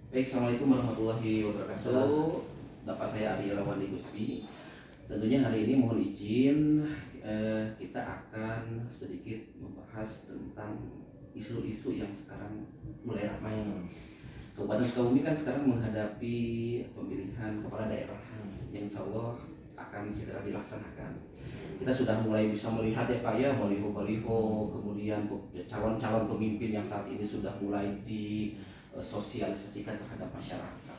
Baik, Assalamualaikum warahmatullahi wabarakatuh. Bapak saya Ari Rawandi Guspi. Tentunya hari ini mohon izin kita akan sedikit membahas tentang isu-isu yang sekarang mulai ramai. Kabupaten Sukabumi kan sekarang menghadapi pemilihan kepala daerah yang insya Allah akan segera dilaksanakan. Kita sudah mulai bisa melihat ya Pak ya, baliho-baliho, kemudian calon-calon pemimpin yang saat ini sudah mulai disosialisasikan terhadap masyarakat.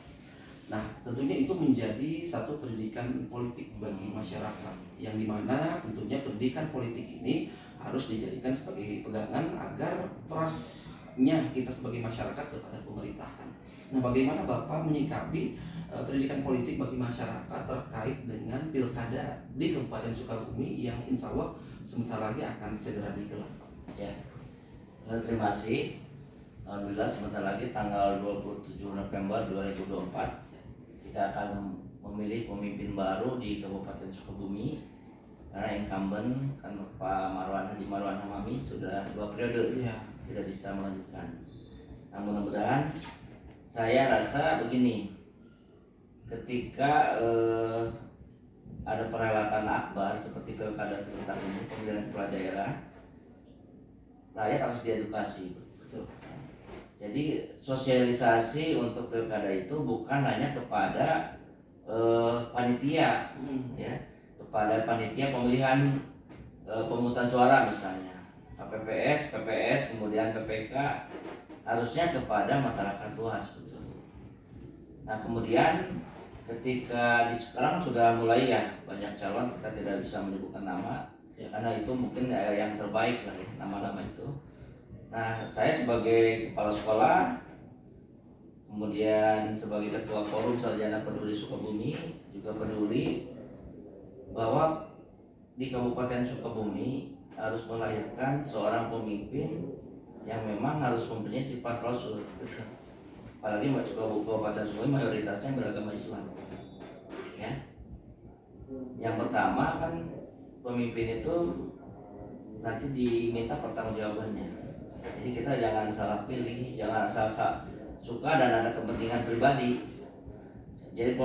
Nah, tentunya itu menjadi satu pendidikan politik bagi masyarakat, yang dimana tentunya pendidikan politik ini harus dijadikan sebagai pegangan agar trustnya kita sebagai masyarakat kepada pemerintahan. Nah, bagaimana Bapak menyikapi pendidikan politik bagi masyarakat terkait dengan pilkada di Kabupaten Sukabumi yang insya Allah sebentar lagi akan segera digelar? Ya, terima kasih. Alhamdulillah sebentar lagi tanggal 27 November 2024 kita akan memilih pemimpin baru di Kabupaten Sukabumi karena incumbent kan Pak Haji Marwan Hamami sudah 2 periode tidak bisa melanjutkan. Nah, mudah-mudahan saya rasa begini, ketika ada perhelatan akbar seperti pilkada serentak ini, pemilihan kepala daerah, rakyat harus diedukasi. Jadi sosialisasi untuk pilkada itu bukan hanya kepada panitia, ya, kepada panitia pemilihan pemungutan suara misalnya, KPPS, PPS, kemudian PPK, harusnya kepada masyarakat luas betul. Nah kemudian ketika sekarang sudah mulai ya banyak calon, kita tidak bisa menyebutkan nama karena itu mungkin yang terbaik lah ya nama-nama itu. Nah, saya sebagai kepala sekolah, kemudian sebagai ketua forum Sarjana Peduli Sukabumi, juga peduli bahwa di Kabupaten Sukabumi harus melahirkan seorang pemimpin yang memang harus mempunyai sifat rasul. Apalagi Kabupaten Sukabumi mayoritasnya beragama Islam. Ya. Yang pertama kan pemimpin itu nanti diminta pertanggungjawabannya. Jadi kita jangan salah pilih, jangan asal suka dan ada kepentingan pribadi. Jadi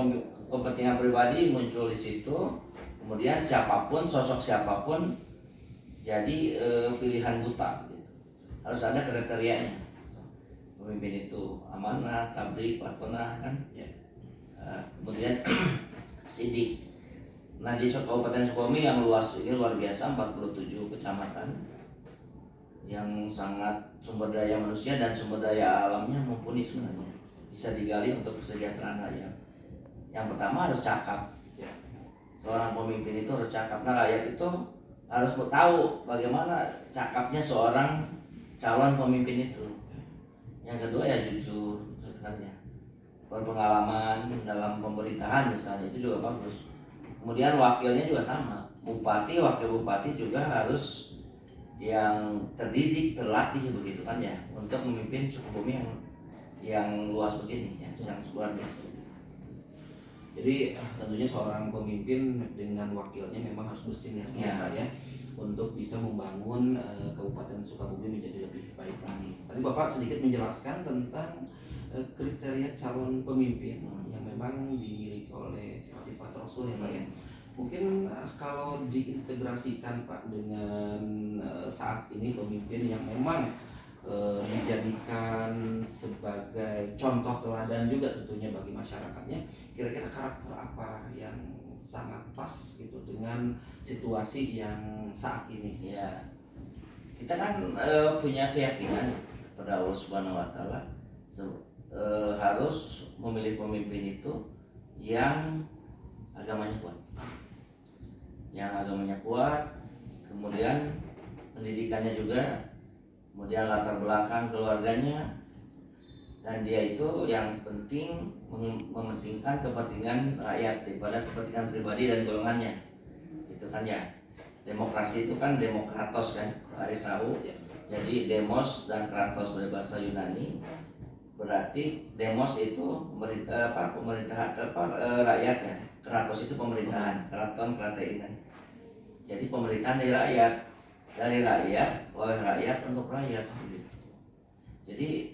kepentingan pribadi muncul di situ, kemudian siapapun, sosok siapapun jadi pilihan buta gitu. Harus ada kriterianya. Pemimpin itu amanah, tabligh, patronah kan. Kemudian sidik. Nah di Kabupaten Sukabumi yang luas ini luar biasa, 47 kecamatan yang sangat sumber daya manusia dan sumber daya alamnya mumpuni sebenarnya, bisa digali untuk kesejahteraan rakyat. Yang pertama harus cakap, seorang pemimpin itu harus cakap. Nah rakyat itu harus tahu bagaimana cakapnya seorang calon pemimpin itu. Yang kedua ya jujur, kan ya, berpengalaman dalam pemerintahan misalnya, itu juga bagus. Kemudian wakilnya juga sama, bupati, wakil bupati juga harus yang terdidik, terlatih begitu kan ya, untuk memimpin Sukabumi yang luas begini ya, yang luar biasa. Jadi tentunya seorang pemimpin dengan wakilnya memang harus bersinergi ya Pak ya, untuk bisa membangun Kabupaten Sukabumi menjadi lebih baik lagi. Tadi Bapak sedikit menjelaskan tentang kriteria calon pemimpin yang memang dimiliki oleh sifat Rasul ya Pak ya. Mungkin kalau diintegrasikan Pak dengan saat ini pemimpin yang memang dijadikan sebagai contoh teladan juga tentunya bagi masyarakatnya, kira-kira karakter apa yang sangat pas gitu dengan situasi yang saat ini? Ya, kita kan punya keyakinan kepada Allah Subhanahu Wa Taala, harus memilih pemimpin itu yang agamanya kuat, kemudian pendidikannya juga, kemudian latar belakang keluarganya, dan dia itu yang penting mementingkan kepentingan rakyat daripada kepentingan pribadi dan golongannya. Itu kan ya. Demokrasi itu kan demokratos kan, hari tahu. Jadi demos dan kratos dari bahasa Yunani, berarti demos itu pemerintahan rakyat ya. Kratos itu pemerintahan, kraton kratein kan. Jadi pemerintahan dari rakyat oleh rakyat untuk rakyat gitu. Jadi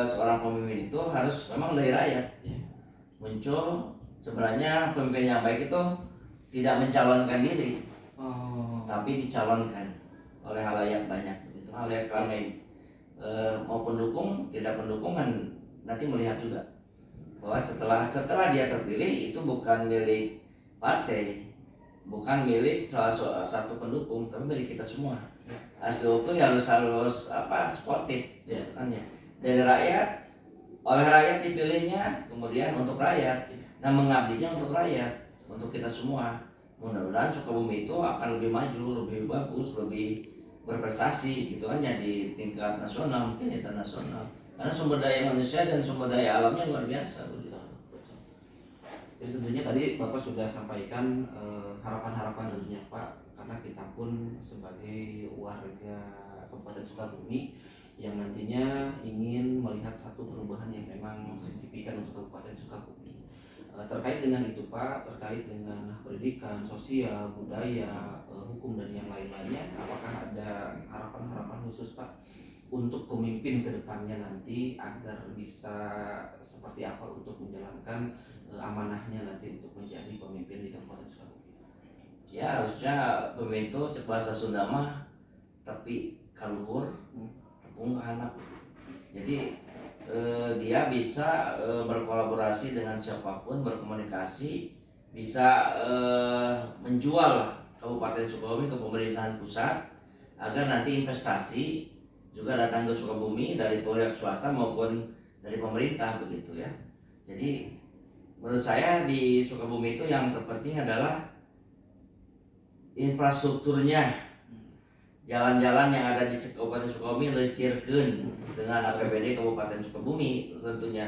seorang pemimpin itu harus memang dari rakyat. Muncul sebenarnya pemimpin yang baik itu tidak mencalonkan diri, tapi dicalonkan oleh halayak banyak, itu halayak ramai. Mau pendukung tidak pendukung kan nanti melihat juga bahwa setelah dia terpilih itu bukan milik partai, bukan milik salah satu pendukung, tapi milik kita semua. Harus dukung, harus sportif, kan ya, dari rakyat, oleh rakyat dipilihnya, kemudian untuk rakyat, nah mengabdinya untuk rakyat, untuk kita semua. Mudah-mudahan Sukabumi itu akan lebih maju, lebih bagus, lebih berprestasi gitu kan ya, di tingkat nasional mungkin internasional, karena sumber daya manusia dan sumber daya alamnya luar biasa begitu. Jadi tentunya tadi Bapak sudah sampaikan harapan-harapan tentunya Pak, karena kita pun sebagai warga Kabupaten Sukabumi yang nantinya ingin melihat satu perubahan yang memang signifikan untuk Kabupaten Sukabumi. Terkait dengan itu Pak, terkait dengan pendidikan, sosial, budaya, hukum dan yang lain-lainnya, apakah ada harapan-harapan khusus Pak untuk pemimpin ke depannya nanti agar bisa seperti apa untuk menjalankan amanahnya nanti untuk menjadi pemimpin di Kabupaten Sukabumi? Ya harusnya pemimpin itu cek bahasa Sunda mah tapi kaluhur tepung kahanap. Jadi dia bisa berkolaborasi dengan siapapun, berkomunikasi, bisa menjual Kabupaten Sukabumi ke pemerintahan pusat agar nanti investasi juga datang ke Sukabumi dari pihak swasta maupun dari pemerintah begitu ya. Jadi menurut saya di Sukabumi itu yang terpenting adalah infrastrukturnya. Jalan-jalan yang ada di Kabupaten Sukabumi lecirkeun dengan APBD Kabupaten Sukabumi tentunya.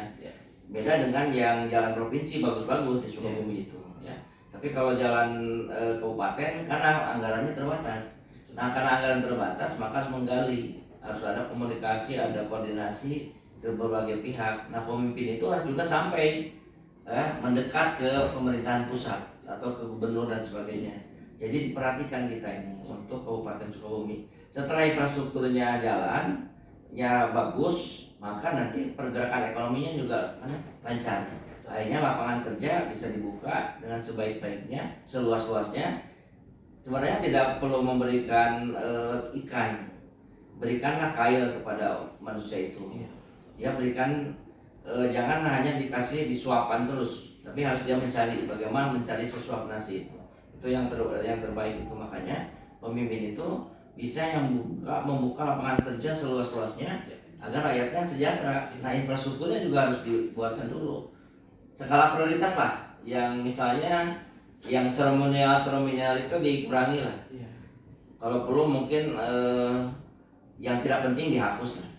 Beda dengan yang jalan provinsi bagus-bagus di Sukabumi itu ya. Tapi kalau jalan kabupaten karena anggarannya terbatas. Nah, karena anggaran terbatas maka harus menggali, harus ada komunikasi, ada koordinasi ke berbagai pihak. Nah, pemimpin itu harus juga sampai mendekat ke pemerintahan pusat atau ke gubernur dan sebagainya. Jadi diperhatikan kita ini untuk Kabupaten Sukabumi. Setelah infrastrukturnya jalan, ya bagus, maka nanti pergerakan ekonominya juga lancar. Akhirnya lapangan kerja bisa dibuka dengan sebaik-baiknya, seluas-luasnya. Sebenarnya tidak perlu memberikan ikan, berikanlah kail kepada manusia itu. Ya berikan, jangan hanya dikasih disuapkan terus, tapi harus dia mencari bagaimana mencari sesuap nasi itu. Itu yang terbaik itu. Makanya pemimpin itu bisa membuka lapangan kerja seluas-luasnya agar rakyatnya sejahtera. Nah, infrastrukturnya juga harus dibuatkan dulu. Skala prioritas lah, yang misalnya yang seremonial itu dikurangi lah. Kalau perlu mungkin yang tidak penting dihapus lah.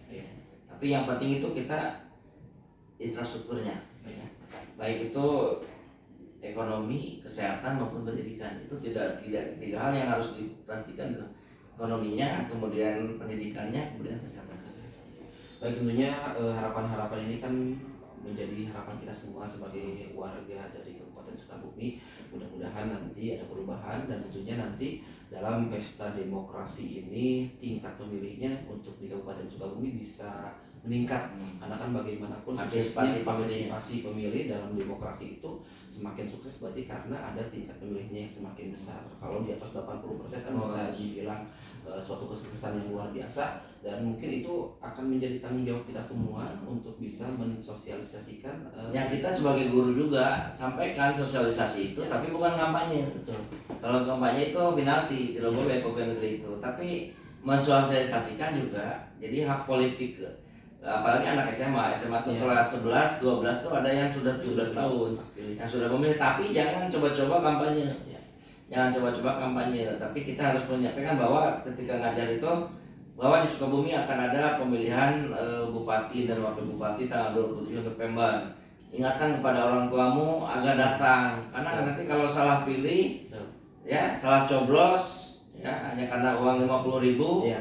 Tapi yang penting itu kita infrastrukturnya, baik itu ekonomi, kesehatan maupun pendidikan. Itu tiga hal yang harus diperhatikan, ekonominya, kemudian pendidikannya, kemudian kesehatan. Baik, tentunya harapan-harapan ini kan menjadi harapan kita semua sebagai warga dari Kabupaten Sukabumi. Mudah-mudahan nanti ada perubahan dan tentunya nanti dalam pesta demokrasi ini tingkat pemilihnya untuk di Kabupaten Sukabumi bisa meningkat, karena kan bagaimanapun partisipasi pemilih dalam demokrasi itu semakin sukses berarti karena ada tingkat pemilihnya yang semakin besar. Kalau di atas 80% kan bisa dibilang suatu kesuksesan yang luar biasa, dan mungkin itu akan menjadi tanggung jawab kita semua untuk bisa mensosialisasikan. Yang kita sebagai guru juga sampaikan sosialisasi itu, tapi bukan kampanye. Betul. Kalau kampanye itu penalti di logo pegawai negeri itu, tapi mensosialisasikan juga. Jadi hak politik, apalagi anak SMA itu kelas 11, 12 tuh ada yang sudah 17 tahun yang sudah memilih, tapi jangan coba-coba kampanye. Jangan coba-coba kampanye, tapi kita harus menyampaikan bahwa ketika ngajar itu bahwa di Sukabumi akan ada pemilihan bupati dan wakil bupati tanggal 27 November. Ingatkan kepada orang tuamu agar datang, karena nanti kalau salah pilih, ya salah coblos, ya hanya karena uang 50.000,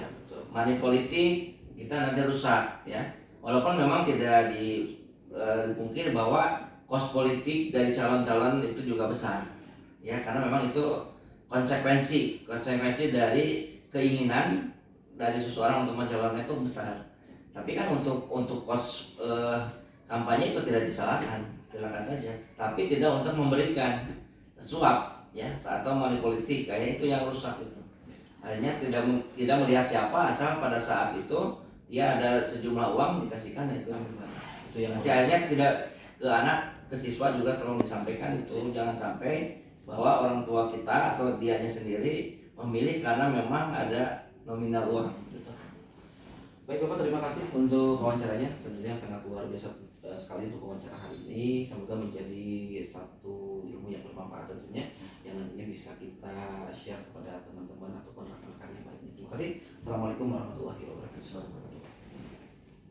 money politik, kita nanti rusak ya. Walaupun memang tidak dipungkir bahwa kos politik dari calon-calon itu juga besar ya, karena memang itu konsekuensi dari keinginan dari seseorang untuk mencalonkan itu besar. Tapi kan untuk kos kampanye itu tidak disalahkan, silakan saja. Tapi tidak untuk memberikan suap ya atau money politik, kayak itu yang rusak itu. Akhirnya tidak melihat siapa, asal pada saat itu dia ada sejumlah uang dikasihkan, itu yang nanti akhirnya tidak ke anak, ke siswa juga tolong disampaikan itu, jangan sampai bahwa orang tua kita atau dianya sendiri memilih karena memang ada nominal uang gitu. Baik Bapak, terima kasih untuk wawancaranya, tentunya sangat luar biasa sekali untuk wawancara hari ini. Semoga menjadi satu ilmu yang bermanfaat tentunya, yang nantinya bisa kita share kepada teman-teman ataupun rekan-rekan yang lainnya. Terima kasih. Assalamualaikum warahmatullahi wabarakatuh.